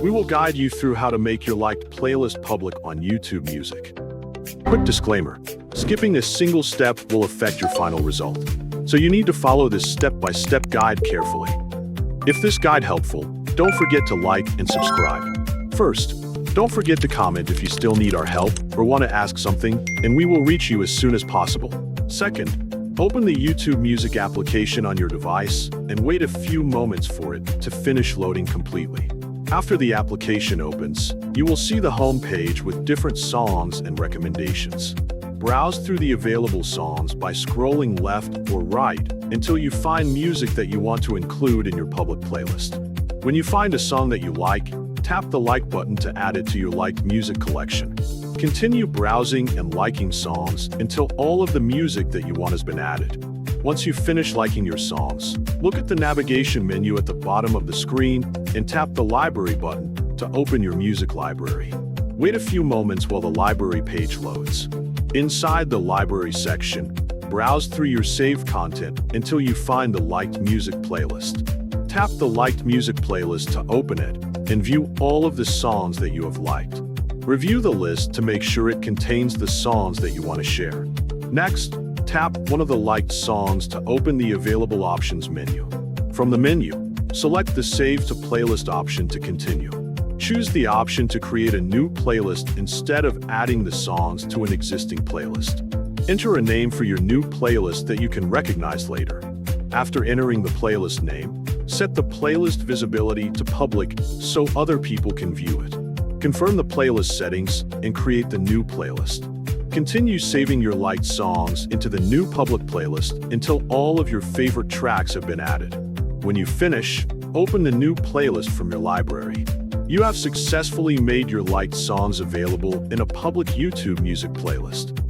We will guide you through how to make your liked playlist public on YouTube Music. Quick disclaimer, skipping a single step will affect your final result, so you need to follow this step-by-step guide carefully. If this guide helpful, don't forget to like and subscribe. First, don't forget to comment if you still need our help or want to ask something, and we will reach you as soon as possible. Second, open the YouTube Music application on your device and wait a few moments for it to finish loading completely. After the application opens, you will see the home page with different songs and recommendations. Browse through the available songs by scrolling left or right until you find music that you want to include in your public playlist. When you find a song that you like, tap the like button to add it to your liked music collection. Continue browsing and liking songs until all of the music that you want has been added. Once you finish liking your songs, look at the navigation menu at the bottom of the screen and tap the library button to open your music library. Wait a few moments while the library page loads. Inside the library section, browse through your saved content until you find the liked music playlist. Tap the liked music playlist to open it and view all of the songs that you have liked. Review the list to make sure it contains the songs that you want to share. Next, tap one of the liked songs to open the available options menu. From the menu, select the Save to Playlist option to continue. Choose the option to create a new playlist instead of adding the songs to an existing playlist. Enter a name for your new playlist that you can recognize later. After entering the playlist name, set the playlist visibility to public so other people can view it. Confirm the playlist settings and create the new playlist. Continue saving your liked songs into the new public playlist until all of your favorite tracks have been added. When you finish, open the new playlist from your library. You have successfully made your liked songs available in a public YouTube Music playlist.